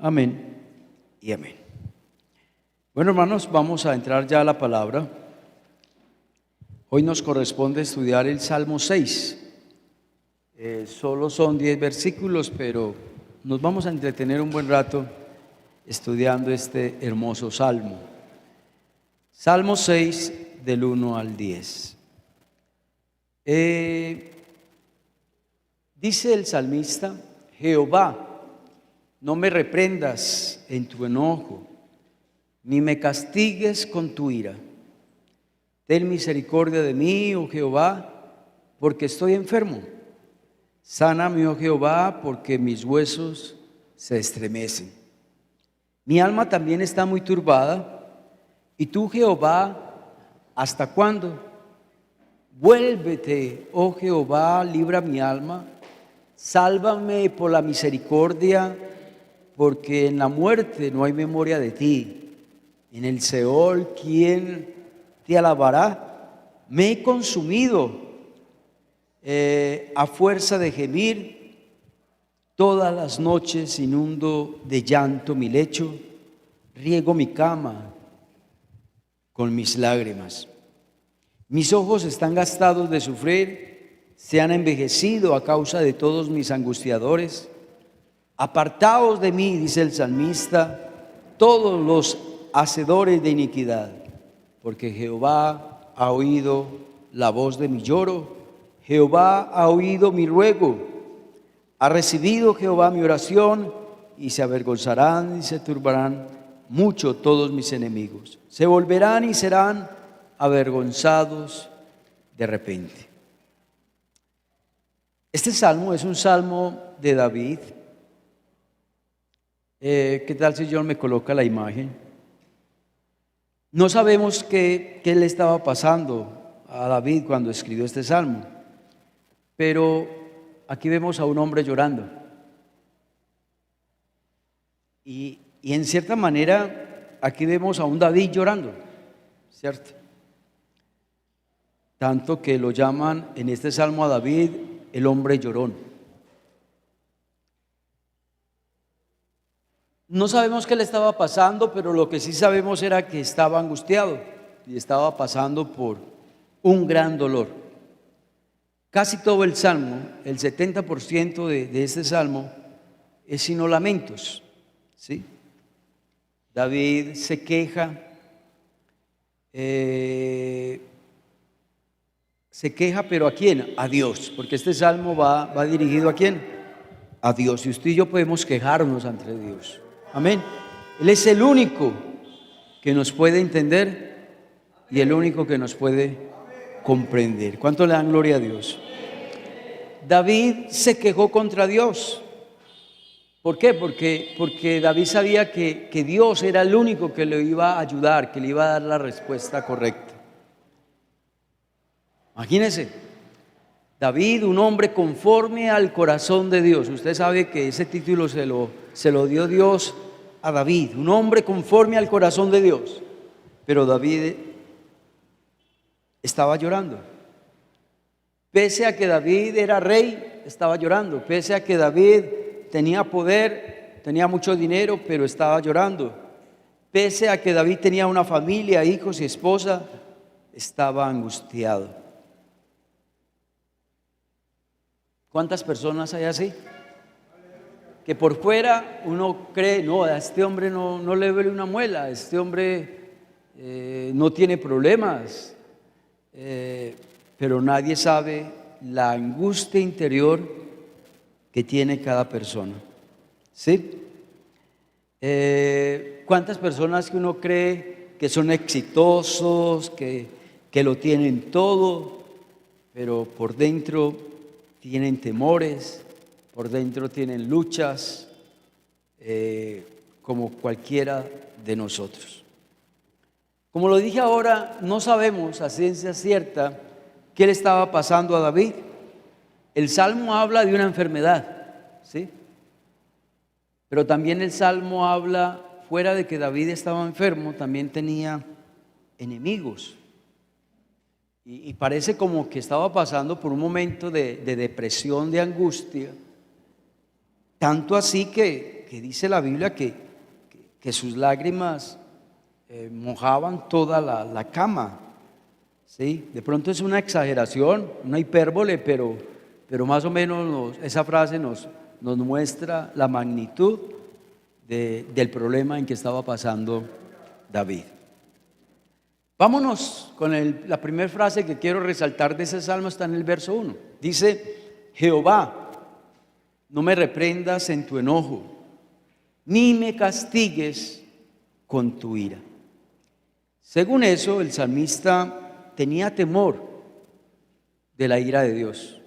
Amén y amén. Bueno, hermanos, vamos a entrar ya a la palabra. Hoy nos corresponde estudiar el Salmo 6. Solo son 10 versículos, pero nos vamos a entretener un buen rato estudiando este hermoso salmo. Salmo 6, del 1 al 10. Dice el salmista: Jehová, no me reprendas en tu enojo, ni me castigues con tu ira. Ten misericordia de mí, oh Jehová, porque estoy enfermo. Sáname, oh Jehová, porque mis huesos se estremecen. Mi alma también está muy turbada. Y tú, Jehová, ¿hasta cuándo? Vuélvete, oh Jehová, libra mi alma. Sálvame por la misericordia, porque en la muerte no hay memoria de ti. En el Seol, ¿quién te alabará? Me he consumido a fuerza de gemir. Todas las noches inundo de llanto mi lecho, riego mi cama con mis lágrimas. Mis ojos están gastados de sufrir, se han envejecido a causa de todos mis angustiadores. Apartaos de mí, dice el salmista, todos los hacedores de iniquidad, porque Jehová ha oído la voz de mi lloro, Jehová ha oído mi ruego, ha recibido Jehová mi oración, y se avergonzarán y se turbarán mucho todos mis enemigos. Se volverán y serán avergonzados de repente. Este salmo es un salmo de David. ¿Qué tal si John me coloca la imagen? No sabemos qué le estaba pasando a David cuando escribió este salmo, pero aquí vemos a un hombre llorando. Y en cierta manera, aquí vemos a un David llorando, ¿cierto? Tanto que lo llaman en este salmo a David el hombre llorón. No sabemos qué le estaba pasando, pero lo que sí sabemos era que estaba angustiado y estaba pasando por un gran dolor. Casi todo el salmo, el 70% de este salmo es sino lamentos, ¿sí? David se queja, pero ¿a quién? A Dios, porque este salmo va dirigido ¿a quién? A Dios. Y usted y yo podemos quejarnos ante Dios. Amén. Él es el único que nos puede entender y el único que nos puede comprender. ¿Cuánto le dan gloria a Dios? David se quejó contra Dios. ¿Por qué? Porque David sabía que Dios era el único que le iba a ayudar, que le iba a dar la respuesta correcta. Imagínense, David, un hombre conforme al corazón de Dios. Usted sabe que ese título se lo dio Dios a David, un hombre conforme al corazón de Dios. Pero David estaba llorando. Pese a que David era rey, estaba llorando. Pese a que David tenía poder, tenía mucho dinero, pero estaba llorando. Pese a que David tenía una familia, hijos y esposa, estaba angustiado. ¿Cuántas personas hay así? Que por fuera uno cree, no, a este hombre no le duele una muela, este hombre no tiene problemas, pero nadie sabe la angustia interior que tiene cada persona, ¿sí? ¿Cuántas personas que uno cree que son exitosos, que lo tienen todo, pero por dentro tienen temores, por dentro tienen luchas, como cualquiera de nosotros? Como lo dije ahora, no sabemos a ciencia cierta qué le estaba pasando a David. El Salmo habla de una enfermedad, ¿sí? Pero también el Salmo habla, fuera de que David estaba enfermo, también tenía enemigos. Y parece como que estaba pasando por un momento de depresión, de angustia, tanto así que que dice la Biblia que sus lágrimas mojaban toda la cama. ¿Sí? De pronto es una exageración, una hipérbole, pero más o menos esa frase nos muestra la magnitud del problema en que estaba pasando David. Vámonos con la primera frase que quiero resaltar de ese salmo, está en el verso 1. Dice: Jehová, no me reprendas en tu enojo, ni me castigues con tu ira. Según eso, el salmista tenía temor de la ira de Dios.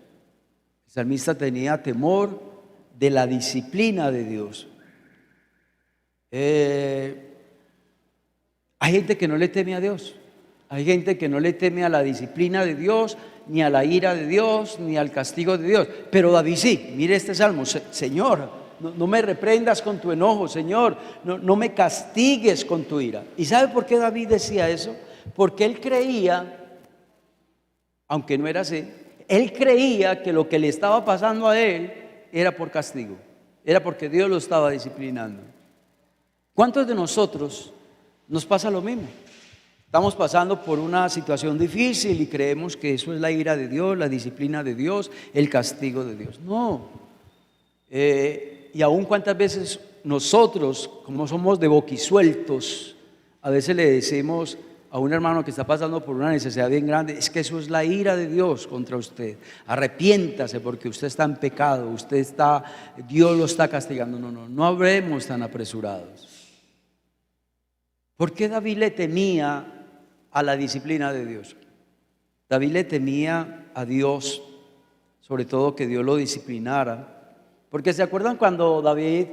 El salmista tenía temor de la disciplina de Dios. Hay gente que no le teme a Dios. Hay gente que no le teme a la disciplina de Dios, ni a la ira de Dios, ni al castigo de Dios. Pero David sí. Mire este salmo: Señor, no me reprendas con tu enojo, Señor, no me castigues con tu ira. ¿Y sabe por qué David decía eso? Porque él creía, aunque no era así, él creía que lo que le estaba pasando a él era por castigo, era porque Dios lo estaba disciplinando. ¿Cuántos de nosotros nos pasa lo mismo? Estamos pasando por una situación difícil y creemos que eso es la ira de Dios, la disciplina de Dios, el castigo de Dios. No. Y aún cuántas veces nosotros, como somos de boquisueltos, a veces le decimos a un hermano que está pasando por una necesidad bien grande: es que eso es la ira de Dios contra usted, arrepiéntase porque usted está en pecado, Dios lo está castigando. No habremos tan apresurados. ¿Por qué David le temía a la disciplina de Dios? David le temía a Dios, sobre todo que Dios lo disciplinara, porque ¿se acuerdan cuando David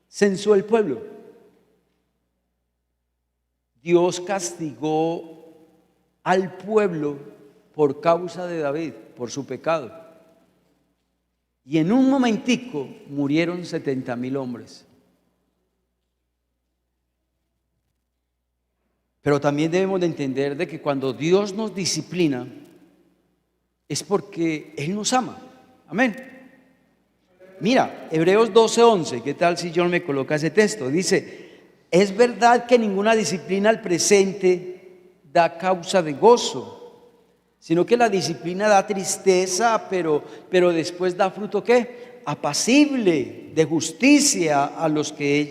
censó el pueblo? Dios castigó al pueblo por causa de David, por su pecado. Y en un momentico murieron 70,000 hombres. Pero también debemos de entender de que cuando Dios nos disciplina es porque Él nos ama. Amén. Mira, Hebreos 12:11, ¿qué tal si John me coloca ese texto? Dice: es verdad que ninguna disciplina al presente da causa de gozo, sino que la disciplina da tristeza, pero después da fruto ¿qué? Apacible, de justicia a los que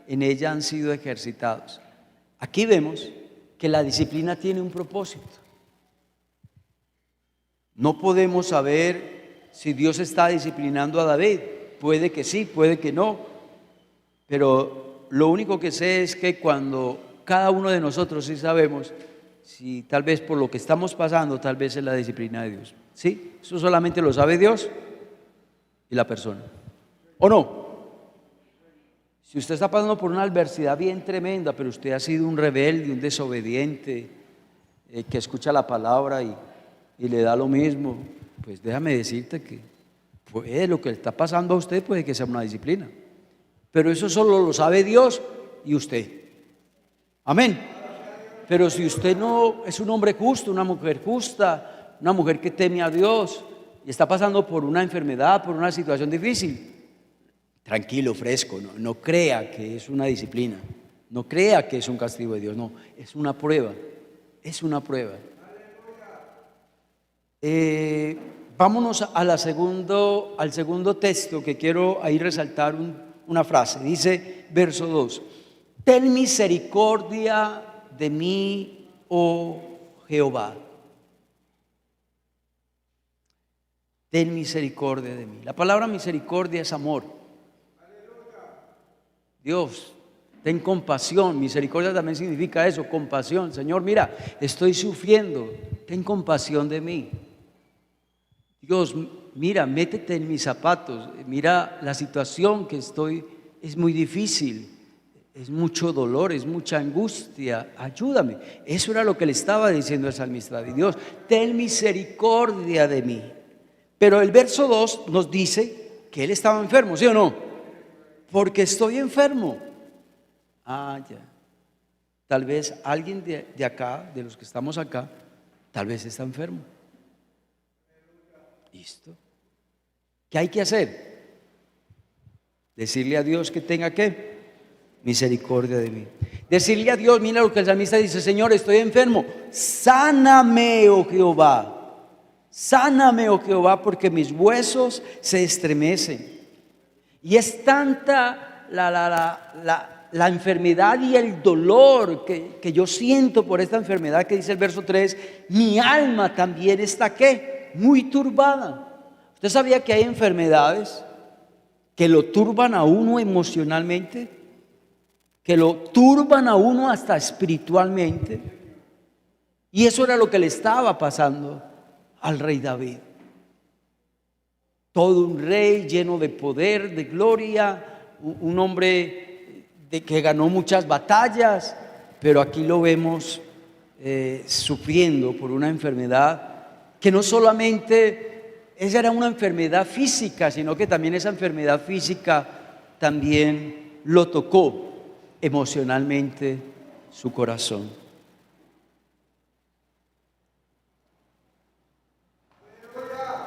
en ella han sido ejercitados. Aquí vemos que la disciplina tiene un propósito. No podemos saber si Dios está disciplinando a David. Puede que sí, puede que no, pero lo único que sé es que cuando cada uno de nosotros sí sabemos si tal vez por lo que estamos pasando, tal vez es la disciplina de Dios. ¿Sí? Eso solamente lo sabe Dios y la persona. ¿O no? Si usted está pasando por una adversidad bien tremenda, pero usted ha sido un rebelde, un desobediente, que escucha la palabra y le da lo mismo, pues déjame decirte que lo que le está pasando a usted puede que sea una disciplina. Pero eso solo lo sabe Dios y usted. Amén. Pero si usted no es un hombre justo, una mujer justa, una mujer que teme a Dios y está pasando por una enfermedad, por una situación difícil, tranquilo, fresco, no crea que es una disciplina, no crea que es un castigo de Dios, no, es una prueba, es una prueba. Vámonos al segundo texto que quiero ahí resaltar una frase. Dice, verso 2: ten misericordia de mí, oh Jehová. Ten misericordia de mí. La palabra misericordia es amor. Dios, ten compasión. Misericordia también significa eso, compasión. Señor, mira, estoy sufriendo, ten compasión de mí. Dios, mira, métete en mis zapatos, mira la situación que estoy, es muy difícil, es mucho dolor, es mucha angustia, ayúdame. Eso era lo que le estaba diciendo el salmista. Dios, ten misericordia de mí. Pero el verso 2 nos dice que él estaba enfermo, ¿sí o no? Porque estoy enfermo. Ya. Tal vez alguien de acá, de los que estamos acá, tal vez está enfermo. ¿Listo? ¿Qué hay que hacer? Decirle a Dios que tenga ¿qué? Misericordia de mí. Decirle a Dios, mira lo que el salmista dice: Señor, estoy enfermo, sáname, oh Jehová. Sáname, oh Jehová, porque mis huesos se estremecen. Y es tanta la enfermedad y el dolor que yo siento por esta enfermedad, que dice el verso 3, mi alma también está ¿qué? Muy turbada. ¿Usted sabía que hay enfermedades que lo turban a uno emocionalmente, que lo turban a uno hasta espiritualmente? Y eso era lo que le estaba pasando al rey David. Todo un rey lleno de poder, de gloria, un hombre que ganó muchas batallas, pero aquí lo vemos sufriendo por una enfermedad que no solamente esa era una enfermedad física, sino que también esa enfermedad física también lo tocó emocionalmente su corazón.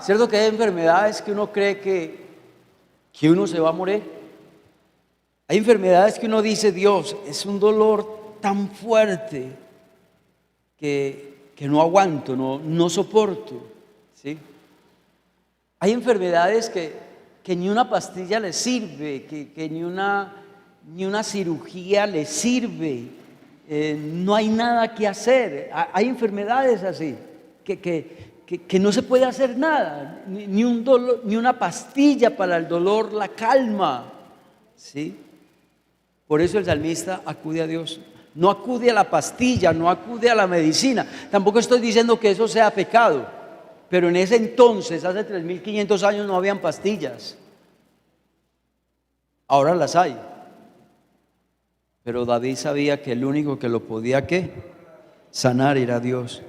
¿Cierto que hay enfermedades que uno cree que uno se va a morir? Hay enfermedades que uno dice, Dios, es un dolor tan fuerte que no aguanto, no soporto, ¿sí? Hay enfermedades que ni una pastilla le sirve, que ni una cirugía le sirve, no hay nada que hacer. Hay enfermedades así, que no se puede hacer nada, ni un dolor, ni una pastilla para el dolor la calma, ¿sí? Por eso el salmista acude a Dios, no acude a la pastilla, no acude a la medicina. Tampoco estoy diciendo que eso sea pecado, pero en ese entonces, hace 3500 años, no habían pastillas. Ahora las hay. Pero David sabía que el único que lo podía ¿qué? Sanar era Dios.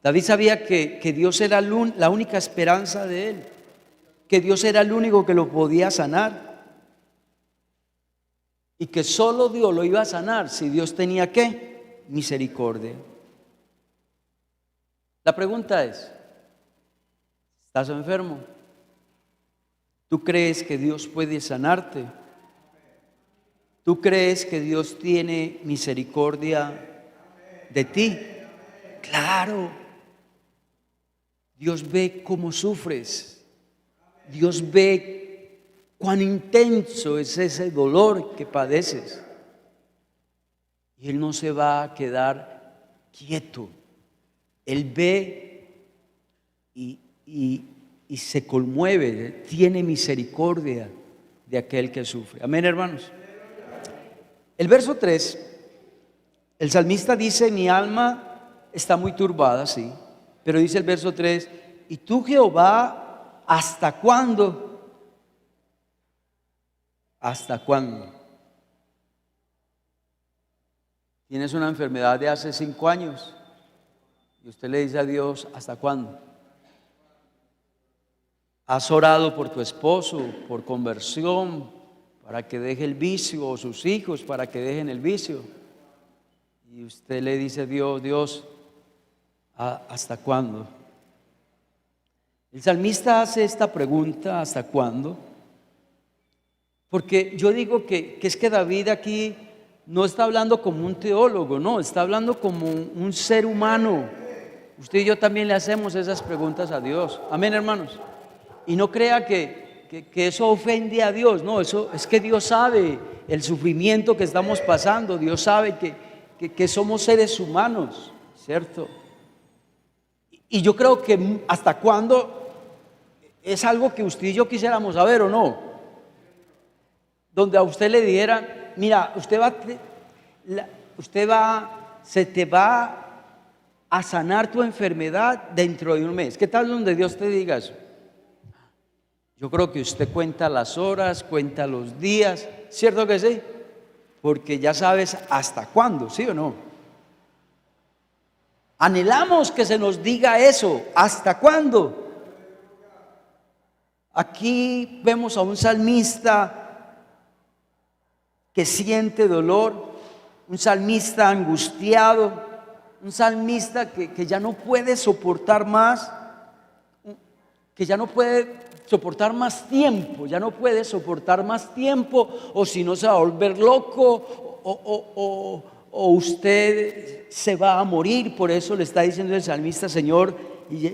David sabía que Dios era la única esperanza de él, que Dios era el único que lo podía sanar, y que solo Dios lo iba a sanar si Dios tenía ¿qué? Misericordia. La pregunta es, ¿estás enfermo? ¿Tú crees que Dios puede sanarte? ¿Tú crees que Dios tiene misericordia de ti? Claro. Dios ve cómo sufres. Dios ve cuán intenso es ese dolor que padeces. Y Él no se va a quedar quieto. Él ve y se conmueve, tiene misericordia de aquel que sufre. Amén, hermanos. El verso 3, el salmista dice, mi alma está muy turbada, sí. Pero dice el verso 3, ¿y tú, Jehová, hasta cuándo? ¿Hasta cuándo? Tienes una enfermedad de hace 5 años y usted le dice a Dios, ¿hasta cuándo? Has orado por tu esposo, por conversión, para que deje el vicio, o sus hijos para que dejen el vicio, y usted le dice a Dios, ¿hasta cuándo? El salmista hace esta pregunta, ¿hasta cuándo? Porque yo digo que es que David aquí no está hablando como un teólogo, no, está hablando como un ser humano. Usted y yo también le hacemos esas preguntas a Dios. Amén, hermanos. Y no crea que eso ofende a Dios, no, eso es que Dios sabe el sufrimiento que estamos pasando, Dios sabe que somos seres humanos, ¿cierto? Y yo creo que hasta cuándo es algo que usted y yo quisiéramos saber, ¿o no? Donde a usted le dijeran, mira, se te va a sanar tu enfermedad dentro de un mes. ¿Qué tal donde Dios te diga eso? Yo creo que usted cuenta las horas, cuenta los días, ¿cierto que sí? Porque ya sabes hasta cuándo, ¿sí o no? Anhelamos que se nos diga eso, ¿hasta cuándo? Aquí vemos a un salmista que siente dolor, un salmista angustiado, un salmista que ya no puede soportar más, que ya no puede soportar más tiempo, ya no puede soportar más tiempo, o si no se va a volver loco, o usted se va a morir. Por eso le está diciendo el salmista: Señor,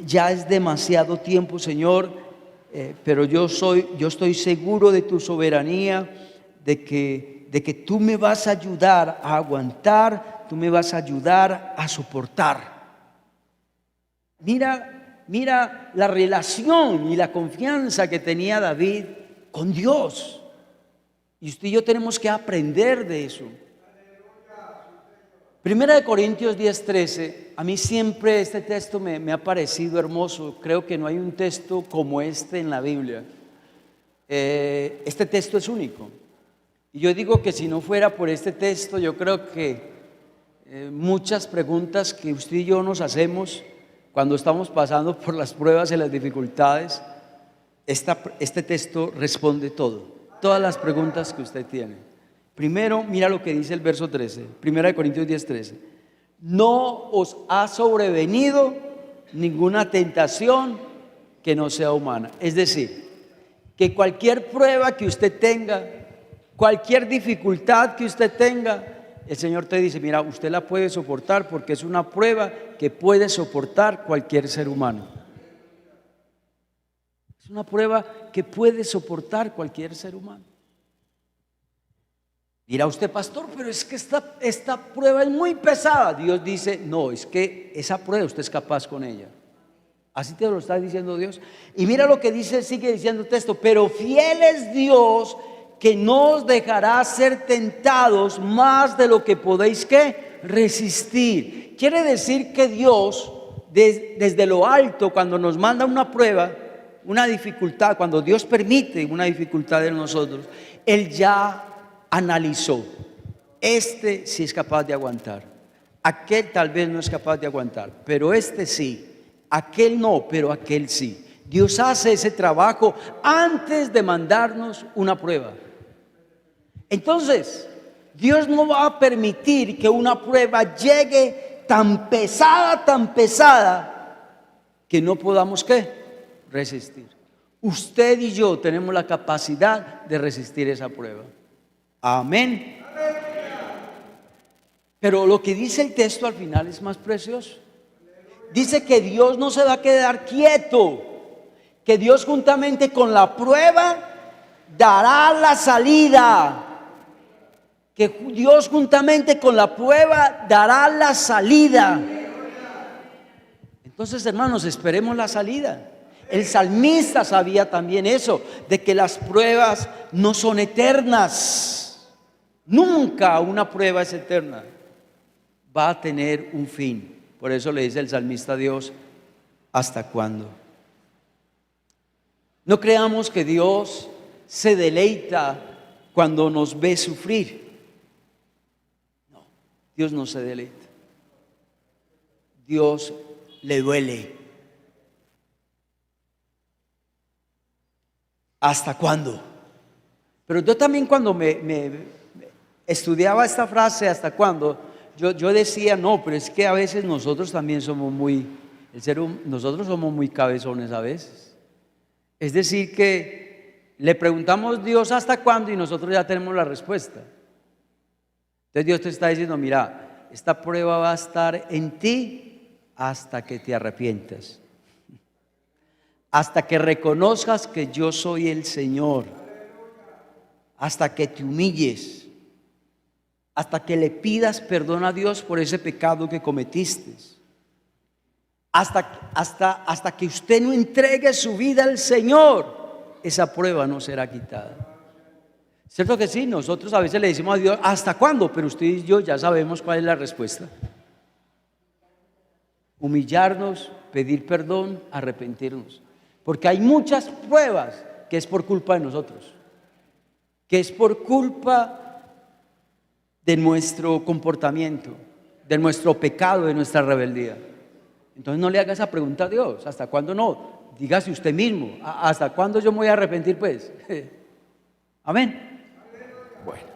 ya es demasiado tiempo, Señor, pero yo estoy seguro de tu soberanía, de que tú me vas a ayudar a aguantar, tú me vas a ayudar a soportar. Mira la relación y la confianza que tenía David con Dios. Y usted y yo tenemos que aprender de eso. Primera de Corintios 10:13, a mí siempre este texto me ha parecido hermoso. Creo que no hay un texto como este en la Biblia. Este texto es único. Y yo digo que si no fuera por este texto, yo creo que muchas preguntas que usted y yo nos hacemos cuando estamos pasando por las pruebas y las dificultades, este texto responde todas las preguntas que usted tiene. Primero, mira lo que dice el verso 13, 1 Corintios 10:13. No os ha sobrevenido ninguna tentación que no sea humana. Es decir, que cualquier prueba que usted tenga, cualquier dificultad que usted tenga, el Señor te dice: mira, usted la puede soportar, porque es una prueba que puede soportar cualquier ser humano. Es una prueba que puede soportar cualquier ser humano. Dirá usted: pastor, pero es que esta prueba es muy pesada. Dios dice: no, es que esa prueba usted es capaz con ella. Así te lo está diciendo Dios. Y mira lo que dice, sigue diciendo el texto: pero fiel es Dios, que no os dejará ser tentados más de lo que podéis, ¿qué? Resistir. Quiere decir que Dios, desde lo alto, cuando nos manda una prueba, una dificultad, cuando Dios permite una dificultad en nosotros, Él ya analizó: este sí es capaz de aguantar, aquel tal vez no es capaz de aguantar, pero este sí, aquel no, pero aquel sí. Dios hace ese trabajo antes de mandarnos una prueba. Entonces, Dios no va a permitir que una prueba llegue tan pesada, que no podamos, ¿qué? Resistir. Usted y yo tenemos la capacidad de resistir esa prueba. Amén. Pero lo que dice el texto al final es más precioso. Dice que Dios no se va a quedar quieto, que Dios juntamente con la prueba dará la salida. Que Dios juntamente con la prueba dará la salida. Entonces, hermanos, esperemos la salida. El salmista sabía también eso, de que las pruebas no son eternas. Nunca una prueba es eterna. Va a tener un fin. Por eso le dice el salmista a Dios: ¿hasta cuándo? No creamos que Dios se deleita cuando nos ve sufrir. No, Dios no se deleita. Dios le duele. ¿Hasta cuándo? Pero yo también, cuando me estudiaba esta frase, ¿hasta cuándo?, yo decía: no, pero es que a veces nosotros también somos nosotros somos muy cabezones a veces. Es decir, que le preguntamos a Dios ¿hasta cuándo? Y nosotros ya tenemos la respuesta. Entonces Dios te está diciendo: mira, esta prueba va a estar en ti hasta que te arrepientas, hasta que reconozcas que yo soy el Señor, hasta que te humilles, hasta que le pidas perdón a Dios por ese pecado que cometiste, hasta que usted no entregue su vida al Señor, esa prueba no será quitada. ¿Cierto que sí? Nosotros a veces le decimos a Dios: ¿hasta cuándo? Pero usted y yo ya sabemos cuál es la respuesta: humillarnos, pedir perdón, arrepentirnos. Porque hay muchas pruebas que es por culpa de nosotros, que es por culpa de nuestro comportamiento, de nuestro pecado, de nuestra rebeldía. Entonces no le haga esa pregunta a Dios: ¿hasta cuándo? No, dígase usted mismo: ¿hasta cuándo yo me voy a arrepentir, pues? Amén. Bueno,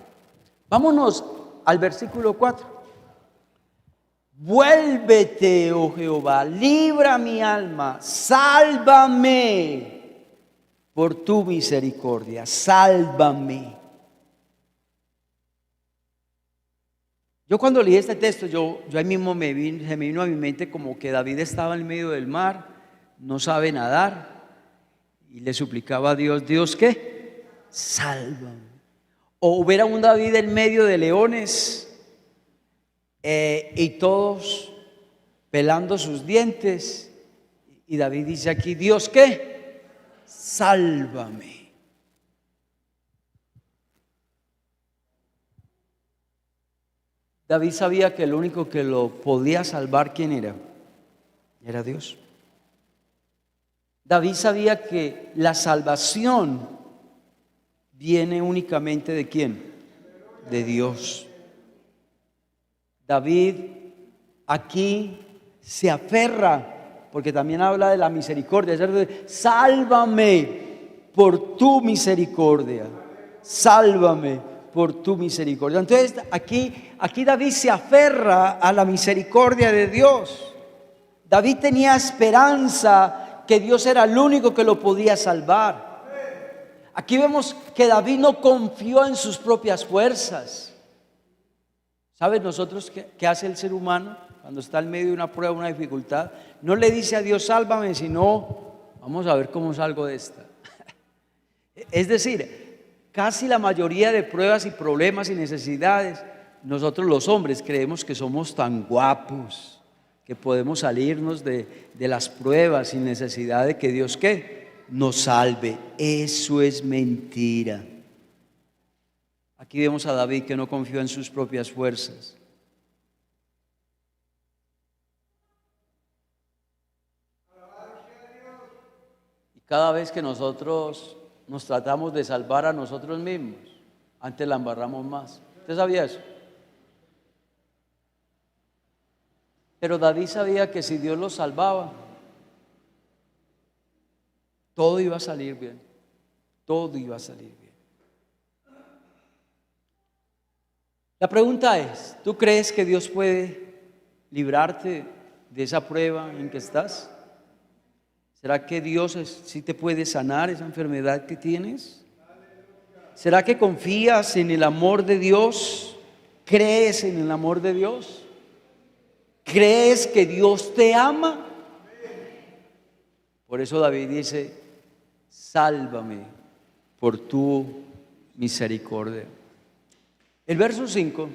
vámonos al versículo 4. Vuélvete, oh Jehová, libra mi alma, sálvame. por tu misericordia, sálvame. Yo cuando leí este texto, yo ahí mismo se me vino a mi mente como que David estaba en medio del mar, no sabe nadar, y le suplicaba a Dios, ¿Dios qué? Sálvame. O hubiera un David en medio de leones y todos pelando sus dientes, y David dice aquí, ¿Dios qué? Sálvame. David sabía que el único que lo podía salvar, ¿quién era? Era Dios. David sabía que la salvación viene únicamente ¿de quién? De Dios. David aquí se aferra, porque también habla de la misericordia, sálvame por tu misericordia, sálvame por tu misericordia. Entonces aquí David se aferra a la misericordia de Dios. David tenía esperanza que Dios era el único que lo podía salvar. Aquí vemos que David no confió en sus propias fuerzas. ¿Sabes nosotros qué hace el ser humano cuando está en medio de una prueba, una dificultad? No le dice a Dios, sálvame, sino vamos a ver cómo salgo de esta. Es decir, casi la mayoría de pruebas y problemas y necesidades, nosotros los hombres creemos que somos tan guapos, que podemos salirnos de las pruebas sin necesidad de que Dios ¿qué? Nos salve. Eso es mentira. Aquí vemos a David que no confió en sus propias fuerzas. Y cada vez que nosotros nos tratamos de salvar a nosotros mismos, antes la embarramos más. ¿Usted sabía eso? Pero David sabía que si Dios lo salvaba, todo iba a salir bien. Todo iba a salir bien. La pregunta es, ¿tú crees que Dios puede librarte de esa prueba en que estás? ¿Será que Dios sí te puede sanar esa enfermedad que tienes? ¿Será que confías en el amor de Dios? ¿Crees en el amor de Dios? ¿Crees que Dios te ama? Por eso David dice, sálvame por tu misericordia. El verso 5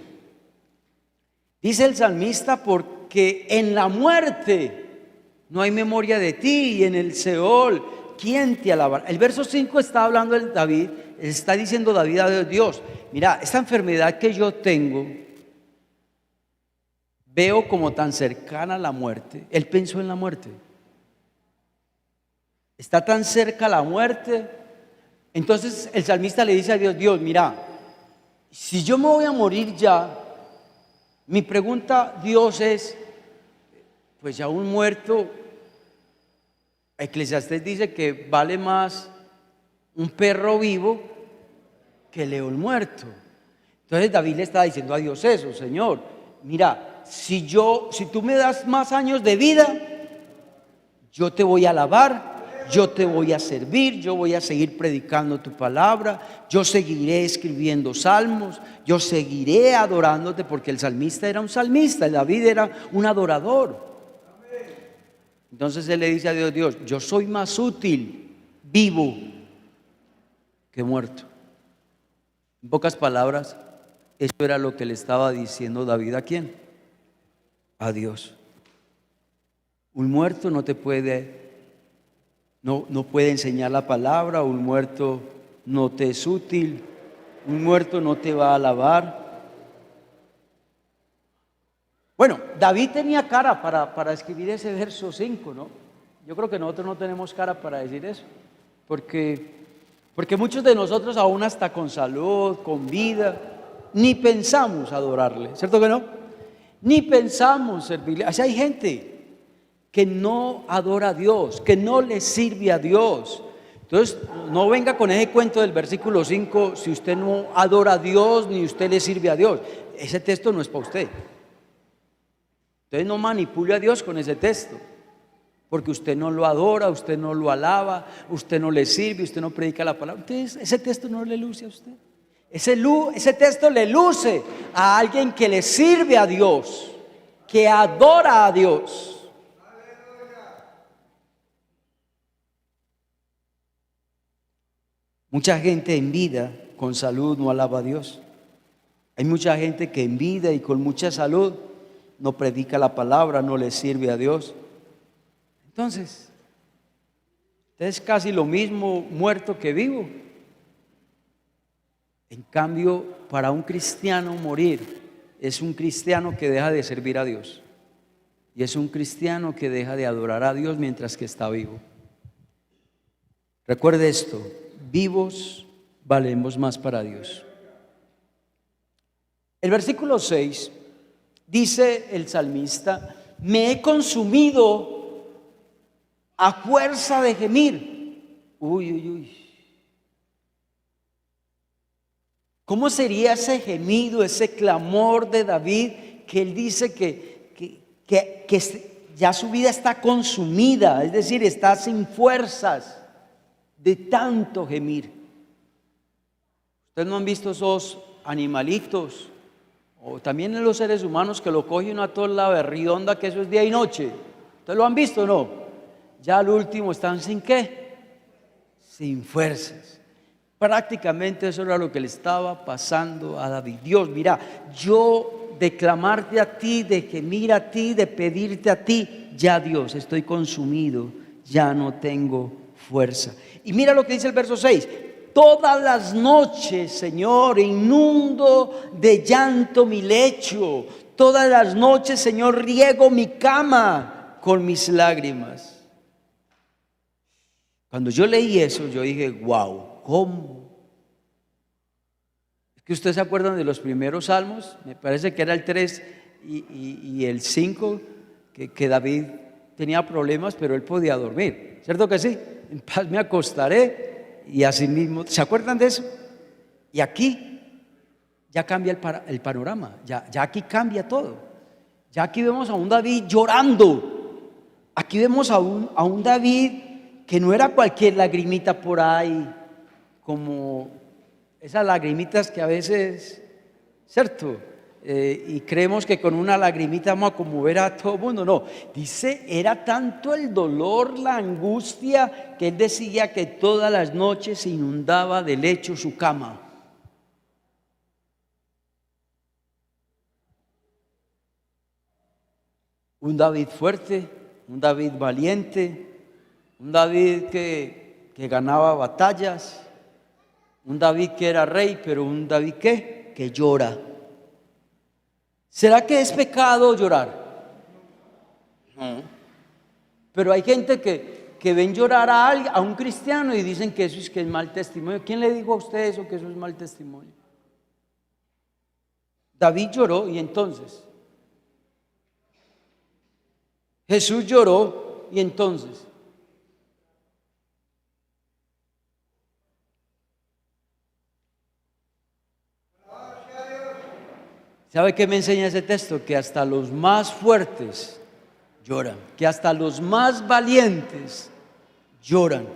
dice el salmista, porque en la muerte no hay memoria de ti, y en el Seol, ¿quién te alabará? El verso 5 está hablando de David, está diciendo David a Dios, mira, esta enfermedad que yo tengo, veo como tan cercana a la muerte. Él pensó en la muerte. Está tan cerca la muerte. Entonces el salmista le dice a Dios, Dios, mira, si yo me voy a morir ya, mi pregunta, Dios, es, pues ya un muerto, Eclesiastés dice que vale más un perro vivo que el león muerto. Entonces David le está diciendo a Dios eso, Señor, mira, si tú me das más años de vida, yo te voy a alabar, yo te voy a servir, yo voy a seguir predicando tu palabra, yo seguiré escribiendo salmos, yo seguiré adorándote, porque el salmista era un salmista, David era un adorador. Entonces él le dice a Dios, Dios, yo soy más útil vivo que muerto. En pocas palabras, eso era lo que le estaba diciendo David a quién, a Dios. Un muerto no puede enseñar la palabra, un muerto no te es útil, un muerto no te va a alabar. Bueno, David tenía cara para escribir ese verso 5, ¿no? Yo creo que nosotros no tenemos cara para decir eso, porque muchos de nosotros aún hasta con salud, con vida, ni pensamos adorarle, ¿cierto que no? Ni pensamos servirle. Así hay gente que no adora a Dios, que no le sirve a Dios. Entonces, no venga con ese cuento del versículo 5, si usted no adora a Dios, ni usted le sirve a Dios. Ese texto no es para usted. Entonces no manipule a Dios con ese texto. porque usted no lo adora, usted no lo alaba, usted no le sirve, usted no predica la palabra. Entonces, ese texto no le luce a usted. Ese texto le luce a alguien que le sirve a Dios, que adora a Dios. Mucha gente en vida, con salud, no alaba a Dios. Hay mucha gente que en vida y con mucha salud no predica la palabra, no le sirve a Dios. Entonces, es casi lo mismo muerto que vivo. En cambio, para un cristiano morir es un cristiano que deja de servir a Dios. Y es un cristiano que deja de adorar a Dios mientras que está vivo. Recuerde esto, vivos valemos más para Dios. El versículo 6 dice el salmista: me he consumido a fuerza de gemir. Uy, uy, uy. ¿Cómo sería ese gemido, ese clamor de David, que él dice que ya su vida está consumida, es decir, está sin fuerzas de tanto gemir? ¿Ustedes no han visto esos animalitos, o también en los seres humanos, que lo cogen a toda la redonda, que eso es día y noche? ¿Ustedes lo han visto o no? Ya al último están sin ¿qué? Sin fuerzas. Prácticamente eso era lo que le estaba pasando a David. Dios, mira, yo de clamarte a ti, de gemir a ti, de pedirte a ti, ya Dios, estoy consumido, ya no tengo fuerza. Y mira lo que dice el verso 6: todas las noches, Señor, inundo de llanto mi lecho, todas las noches, Señor, riego mi cama con mis lágrimas. Cuando yo leí eso, yo dije, wow, ¿cómo? Es que ustedes se acuerdan de los primeros salmos, me parece que era el 3 y el 5, que David tenía problemas, pero él podía dormir, ¿cierto que sí? En paz me acostaré y así mismo, ¿se acuerdan de eso? Y aquí ya cambia el panorama, ya aquí cambia todo. Ya aquí vemos a un David llorando, aquí vemos a un David que no era cualquier lagrimita por ahí, como esas lagrimitas que a veces, ¿cierto? Y creemos que con una lagrimita vamos a conmover a todo el mundo. No, dice, era tanto el dolor, la angustia, que él decía que todas las noches se inundaba de lecho su cama. Un David fuerte, un David valiente, un David que ganaba batallas, un David que era rey, pero un David que llora. ¿Será que es pecado llorar? No. Pero hay gente que ven llorar a un cristiano y dicen que eso es mal testimonio. ¿Quién le dijo a usted eso, que eso es mal testimonio? David lloró y entonces Jesús lloró y entonces ¿sabe qué me enseña ese texto? Que hasta los más fuertes lloran, que hasta los más valientes lloran,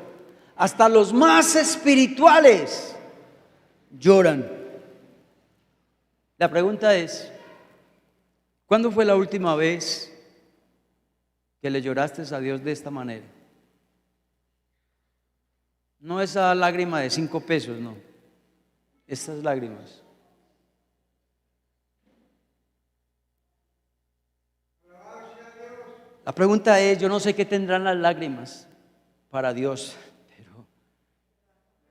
hasta los más espirituales lloran. La pregunta es, ¿cuándo fue la última vez que le lloraste a Dios de esta manera? No esa lágrima de 5 pesos, no, estas lágrimas. La pregunta es, yo no sé qué tendrán las lágrimas para Dios, pero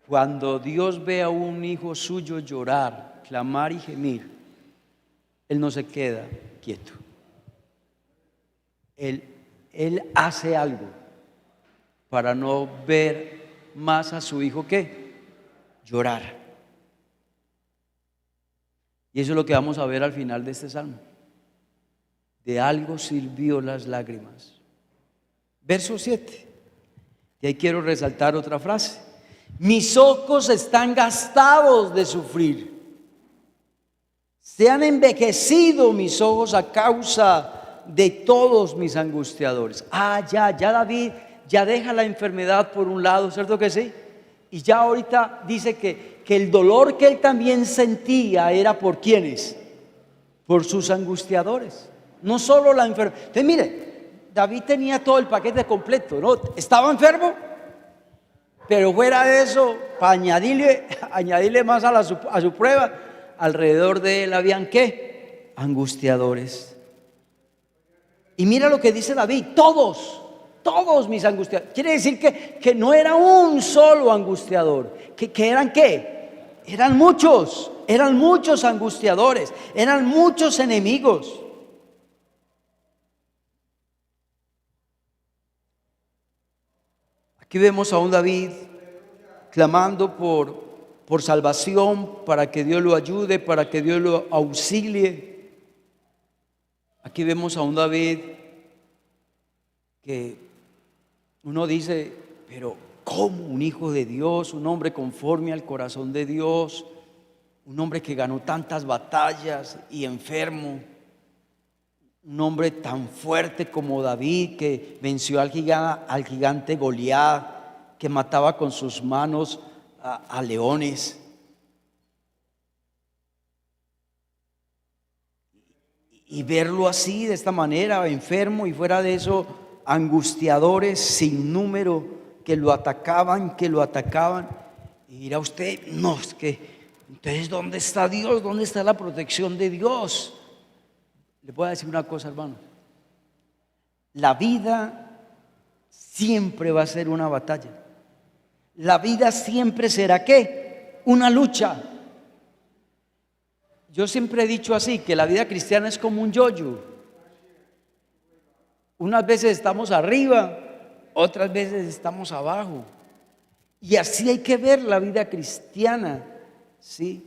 cuando Dios ve a un hijo suyo llorar, clamar y gemir, Él no se queda quieto. Él hace algo para no ver más a su hijo que llorar. Y eso es lo que vamos a ver al final de este salmo. De algo sirvió las lágrimas. Verso 7. Y ahí quiero resaltar otra frase. Mis ojos están gastados de sufrir. Se han envejecido mis ojos a causa de todos mis angustiadores. Ya David ya deja la enfermedad por un lado, ¿cierto que sí? Y ya ahorita dice que el dolor que él también sentía era por ¿quiénes? Por sus angustiadores. No solo la enfermedad. Entonces mire, David tenía todo el paquete completo, ¿no? Estaba enfermo, pero fuera de eso, para añadirle más a su prueba, alrededor de él habían ¿qué? Angustiadores. Y mira lo que dice David: todos mis angustiadores. Quiere decir que no era un solo angustiador, que eran ¿qué? Eran muchos angustiadores, eran muchos enemigos. Aquí vemos a un David clamando por salvación, para que Dios lo ayude, para que Dios lo auxilie. Aquí vemos a un David que uno dice, pero ¿cómo un hijo de Dios, un hombre conforme al corazón de Dios, un hombre que ganó tantas batallas y enfermo, un hombre tan fuerte como David, que venció al gigante Goliat, que mataba con sus manos a leones? Y verlo así, de esta manera, enfermo, y fuera de eso, angustiadores sin número que lo atacaban. Y dirá usted, no, es que entonces ¿dónde está Dios? ¿Dónde está la protección de Dios? Le voy a decir una cosa, hermano: la vida siempre va a ser una batalla. La vida siempre será ¿qué? Una lucha. Yo siempre he dicho así, que la vida cristiana es como un yo-yo. Unas veces estamos arriba, otras veces estamos abajo. Y así hay que ver la vida cristiana, ¿sí?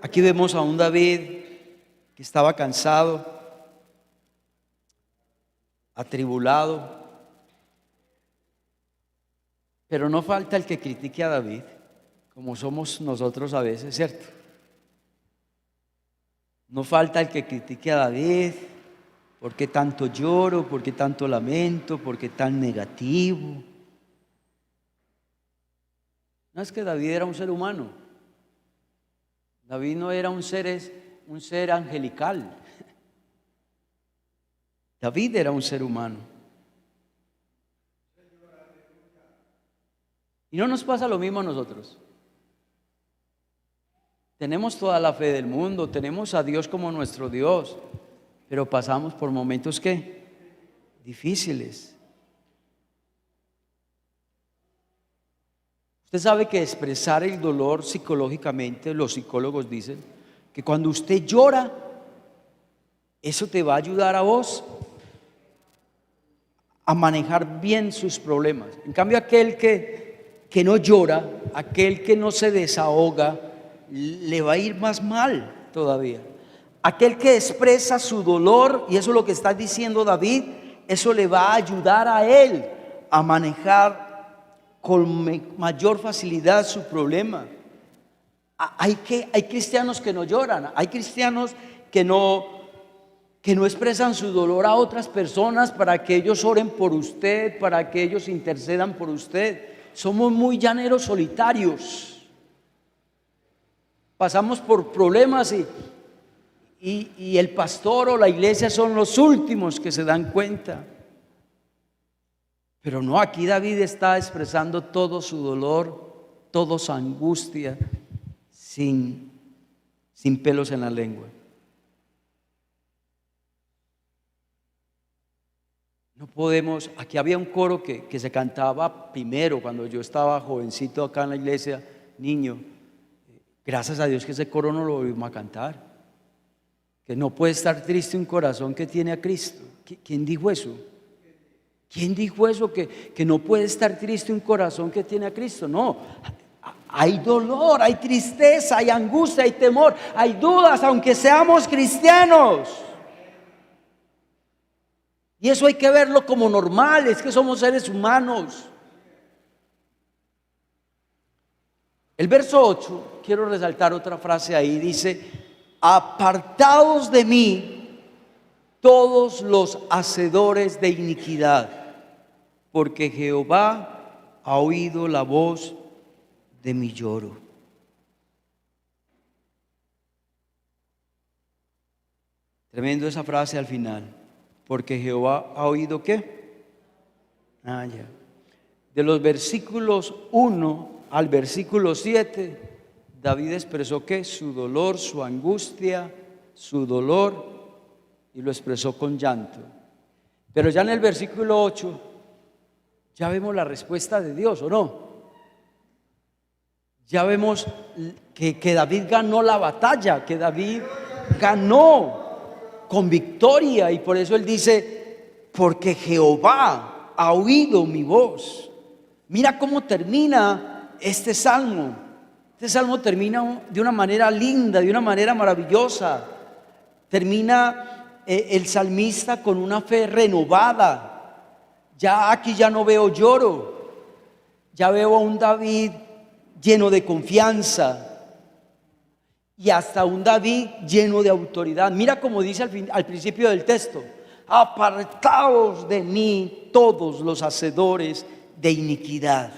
Aquí vemos a un David que estaba cansado, atribulado. Pero no falta el que critique a David, como somos nosotros a veces, ¿cierto? No falta el que critique a David: ¿por qué tanto lloro? ¿Por qué tanto lamento? ¿Por qué tan negativo? No, es que David era un ser humano. David no era un ser angelical. David era un ser humano. Y no nos pasa lo mismo a nosotros. Tenemos toda la fe del mundo, tenemos a Dios como nuestro Dios, pero pasamos por momentos ¿qué? Difíciles. Usted sabe que expresar el dolor psicológicamente, los psicólogos dicen que cuando usted llora, eso te va a ayudar a vos a manejar bien sus problemas. En cambio, aquel que no llora, aquel que no se desahoga, le va a ir más mal todavía. Aquel que expresa su dolor, y eso es lo que está diciendo David, eso le va a ayudar a él a manejar con mayor facilidad su problema. Hay cristianos que no lloran, hay cristianos que no expresan su dolor a otras personas para que ellos oren por usted, para que ellos intercedan por usted. Somos muy llaneros solitarios. Pasamos por problemas y el pastor o la iglesia son los últimos que se dan cuenta. Pero no, aquí David está expresando todo su dolor, toda su angustia, sin pelos en la lengua. No podemos, aquí había un coro que se cantaba primero cuando yo estaba jovencito acá en la iglesia, niño. Gracias a Dios que ese coro no lo volvimos a cantar. Que no puede estar triste un corazón que tiene a Cristo. ¿Quién dijo eso? ¿Quién dijo eso? Que no puede estar triste un corazón que tiene a Cristo. No, hay dolor, hay tristeza, hay angustia, hay temor, hay dudas, aunque seamos cristianos. Y eso hay que verlo como normal, es que somos seres humanos. El verso 8, quiero resaltar otra frase ahí, dice: apartados de mí todos los hacedores de iniquidad, porque Jehová ha oído la voz de mi lloro. Tremendo esa frase al final. Porque Jehová ha oído ¿qué? Ya. De los versículos 1 al versículo 7, David expresó ¿qué? Su dolor, su angustia, su dolor, y lo expresó con llanto. Pero ya en el versículo 8, ya vemos la respuesta de Dios, ¿o no? Ya vemos que David ganó la batalla, que David ganó con victoria, y por eso él dice, porque Jehová ha oído mi voz. Mira cómo termina este salmo. Este salmo termina de una manera linda, de una manera maravillosa. Termina el salmista con una fe renovada. Ya aquí ya no veo lloro, ya veo a un David lleno de confianza, y hasta un David lleno de autoridad. Mira como dice al principio del texto: apartaos de mí todos los hacedores de iniquidad.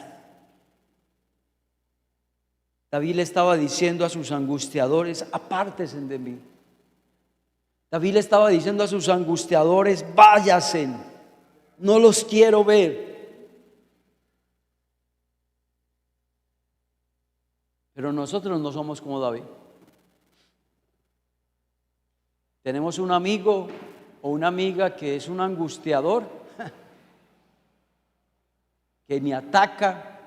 David le estaba diciendo a sus angustiadores: apártense de mí. David le estaba diciendo a sus angustiadores: váyanse, no los quiero ver. Pero nosotros no somos como David. Tenemos un amigo o una amiga que es un angustiador, que me ataca,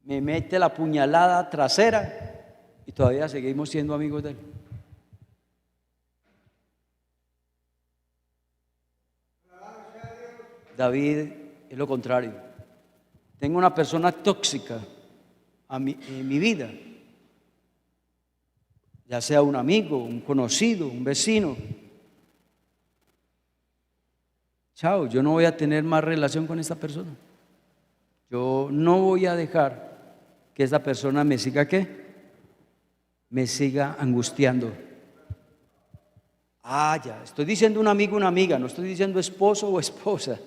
me mete la puñalada trasera, y todavía seguimos siendo amigos de él. David es lo contrario. Tengo una persona tóxica en mi vida, ya sea un amigo, un conocido, un vecino. Chao, yo no voy a tener más relación con esta persona. Yo no voy a dejar que esta persona me siga ¿qué? Me siga angustiando. Ya, estoy diciendo un amigo, una amiga, no estoy diciendo esposo o esposa.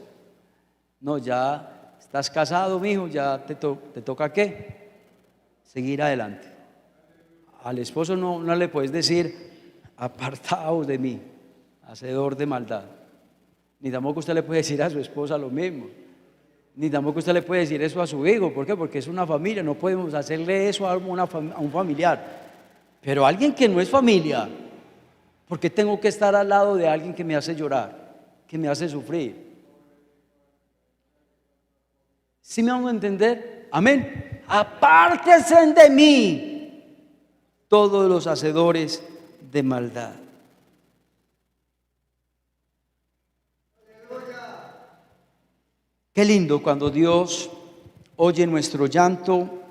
No, ya estás casado, mijo, ya te toca ¿qué? Seguir adelante. Al esposo no le puedes decir: apartaos de mí, hacedor de maldad. Ni tampoco usted le puede decir a su esposa lo mismo. Ni tampoco usted le puede decir eso a su hijo. ¿Por qué? Porque es una familia, no podemos hacerle eso a un familiar. Pero alguien que no es familia, ¿por qué tengo que estar al lado de alguien que me hace llorar, que me hace sufrir? ¿Sí me van a entender? Amén. Apártense de mí todos los hacedores de maldad. Qué lindo cuando Dios oye nuestro llanto.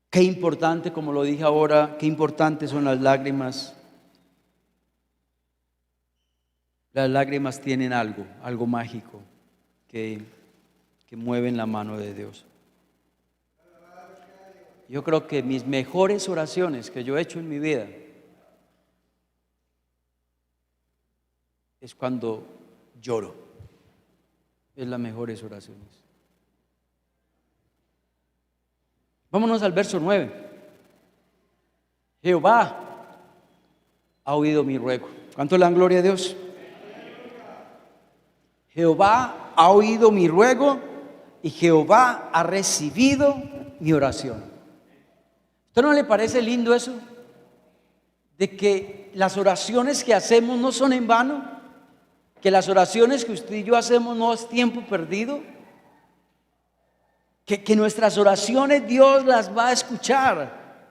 Qué importante, como lo dije ahora, qué importantes son las lágrimas. Las lágrimas tienen algo mágico que mueven la mano de Dios. Yo creo que mis mejores oraciones que yo he hecho en mi vida es cuando lloro. Es las mejores oraciones. Vámonos al verso 9. Jehová ha oído mi ruego. ¿Cuánto le dan gloria a Dios? Jehová ha oído mi ruego y Jehová ha recibido mi oración. ¿Usted no le parece lindo eso? De que las oraciones que hacemos no son en vano, que las oraciones que usted y yo hacemos no es tiempo perdido, que nuestras oraciones Dios las va a escuchar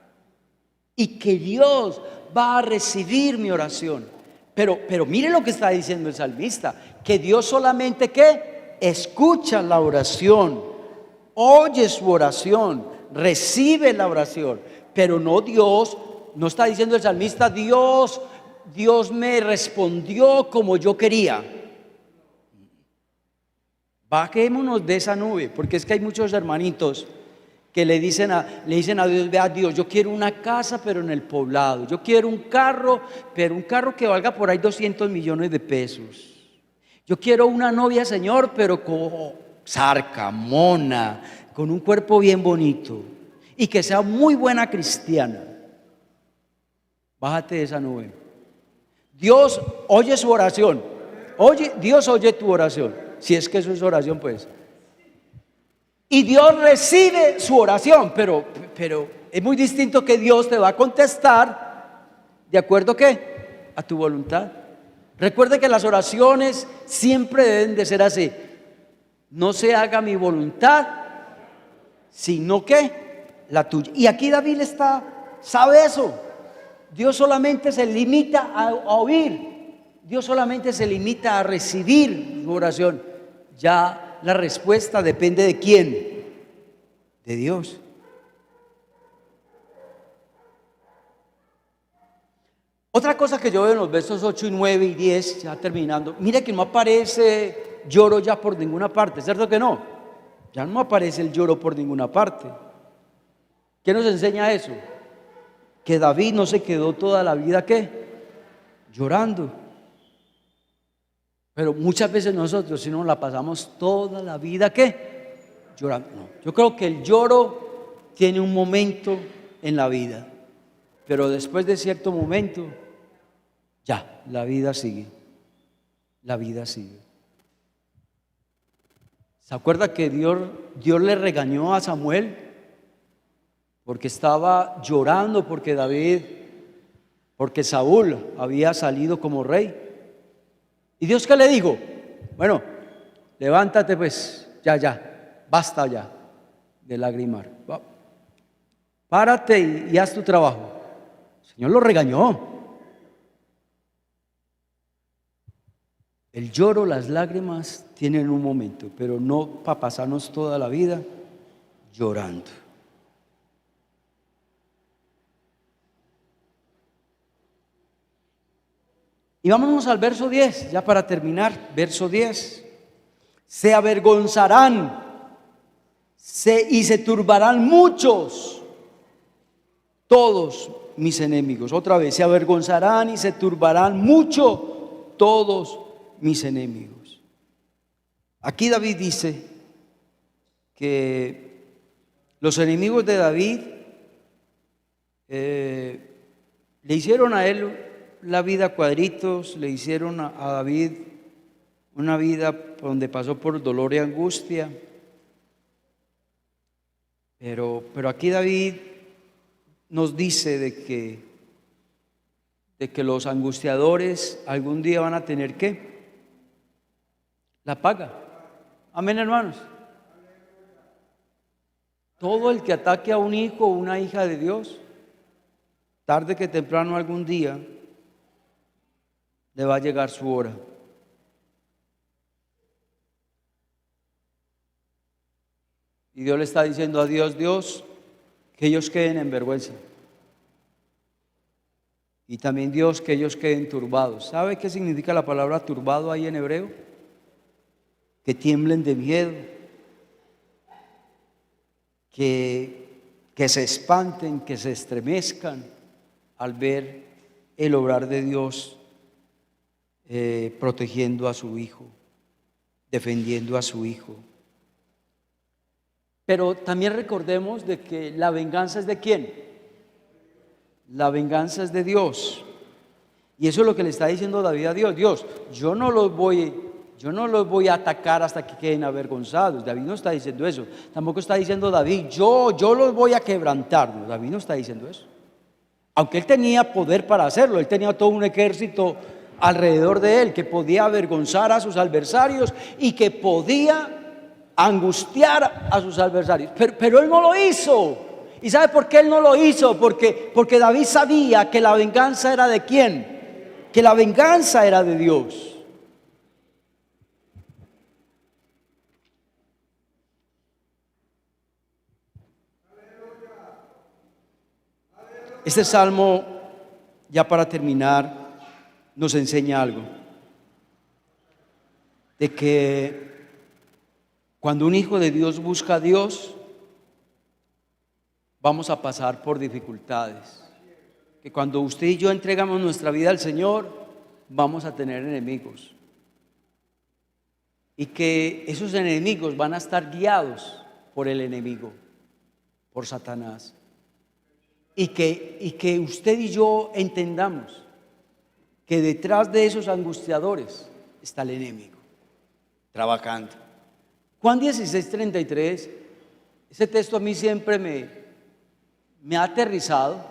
y que Dios va a recibir mi oración. Pero mire lo que está diciendo el salmista, que Dios solamente ¿qué? Escucha la oración, oye su oración, recibe la oración, pero no Dios, no está diciendo el salmista: Dios me respondió como yo quería. Bajémonos de esa nube, porque es que hay muchos hermanitos que le dicen a Dios: vea Dios, yo quiero una casa pero en el poblado, yo quiero un carro, pero un carro que valga por ahí 200 millones de pesos. Yo quiero una novia, Señor, pero con zarca, mona, con un cuerpo bien bonito y que sea muy buena cristiana. Bájate de esa nube. Dios oye su oración. Dios oye tu oración. Si es que eso es oración, pues. Y Dios recibe su oración, pero es muy distinto que Dios te va a contestar de acuerdo ¿qué? A tu voluntad. Recuerde que las oraciones siempre deben de ser así: no se haga mi voluntad, sino que la tuya. Y aquí David sabe eso. Dios solamente se limita a oír, Dios solamente se limita a recibir su oración. Ya la respuesta depende de quién, de Dios. Otra cosa que yo veo en los versos 8 y 9 y 10, ya terminando, mire que no aparece lloro ya por ninguna parte, ¿cierto que no? Ya no aparece el lloro por ninguna parte. ¿Qué nos enseña eso? Que David no se quedó toda la vida ¿qué? Llorando. Pero muchas veces nosotros, si no, la pasamos toda la vida ¿qué? Llorando. No, yo creo que el lloro tiene un momento en la vida, pero después de cierto momento, ya, la vida sigue. La vida sigue. ¿Se acuerda que Dios le regañó a Samuel porque estaba llorando porque Saúl había salido como rey? ¿Y Dios qué le dijo? Bueno, levántate pues, ya, basta ya de lagrimar. Párate y haz tu trabajo. El Señor lo regañó. El lloro, las lágrimas tienen un momento, pero no para pasarnos toda la vida llorando. Y vámonos al verso 10, ya para terminar. Verso 10. Se avergonzarán y se turbarán muchos, todos mis enemigos. Otra vez, se avergonzarán y se turbarán mucho todos mis enemigos. Aquí David dice que los enemigos de David le hicieron a él la vida a cuadritos, le hicieron a David una vida donde pasó por dolor y angustia. Pero aquí David nos dice de que los angustiadores algún día van a tener ¿qué? La paga. Amén, hermanos. Todo el que ataque a un hijo o una hija de Dios, tarde que temprano algún día le va a llegar su hora. Y Dios le está diciendo a Dios, que ellos queden en vergüenza. Y también Dios, que ellos queden turbados. ¿Sabe qué significa la palabra turbado ahí en hebreo? Que tiemblen de miedo, que se espanten, que se estremezcan al ver el obrar de Dios protegiendo a su hijo, defendiendo a su hijo. Pero también recordemos de que la venganza es ¿de quién? La venganza es de Dios. Y eso es lo que le está diciendo David a Dios. Dios, yo no los voy a atacar hasta que queden avergonzados. David no está diciendo eso. Tampoco está diciendo David, yo los voy a quebrantar. No, David no está diciendo eso. Aunque él tenía poder para hacerlo, él tenía todo un ejército alrededor de él que podía avergonzar a sus adversarios y que podía angustiar a sus adversarios. Pero él no lo hizo. ¿Y sabe por qué él no lo hizo? Porque David sabía que la venganza era ¿de quién? Que la venganza era de Dios. Este salmo, ya para terminar, nos enseña algo. De que cuando un hijo de Dios busca a Dios, vamos a pasar por dificultades. Que cuando usted y yo entregamos nuestra vida al Señor, vamos a tener enemigos. Y que esos enemigos van a estar guiados por el enemigo, por Satanás. Y que usted y yo entendamos que detrás de esos angustiadores está el enemigo trabajando. Juan 16:33, ese texto a mí siempre me ha aterrizado,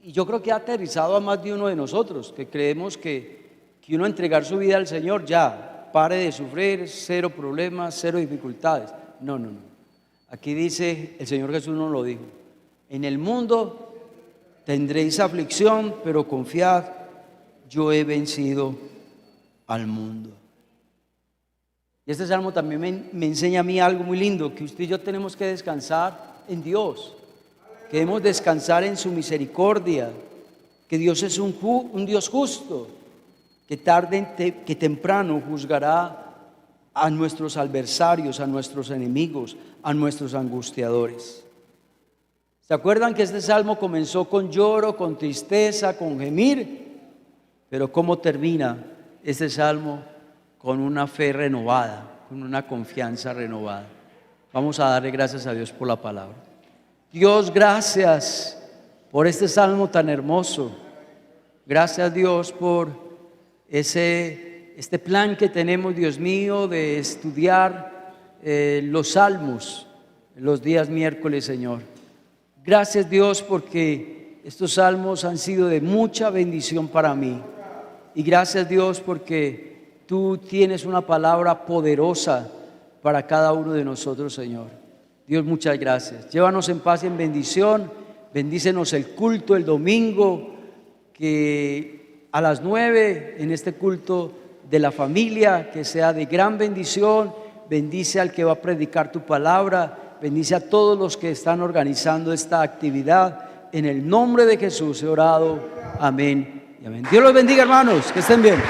y yo creo que ha aterrizado a más de uno de nosotros, que creemos que uno entregar su vida al Señor, ya, pare de sufrir, cero problemas, cero dificultades. No. Aquí dice, el Señor Jesús nos lo dijo: en el mundo tendréis aflicción, pero confiad, yo he vencido al mundo. Y este salmo también me enseña a mí algo muy lindo, que usted y yo tenemos que descansar en Dios, que debemos descansar en su misericordia, que Dios es un Dios justo, que tarde que temprano juzgará a nuestros adversarios, a nuestros enemigos, a nuestros angustiadores. ¿Se acuerdan que este salmo comenzó con lloro, con tristeza, con gemir? Pero ¿cómo termina este salmo? Con una fe renovada, con una confianza renovada. Vamos a darle gracias a Dios por la palabra. Dios, gracias por este salmo tan hermoso. Gracias, Dios, por este plan que tenemos, Dios mío, de estudiar los salmos los días miércoles, Señor. Gracias, Dios, porque estos salmos han sido de mucha bendición para mí. Y gracias, Dios, porque Tú tienes una palabra poderosa para cada uno de nosotros, Señor. Dios, muchas gracias. Llévanos en paz y en bendición. Bendícenos el culto el domingo, que a las 9 en este culto de la familia, que sea de gran bendición. Bendice al que va a predicar tu palabra. Bendice a todos los que están organizando esta actividad. En el nombre de Jesús he orado. Amén y amén. Dios los bendiga, hermanos. Que estén bien.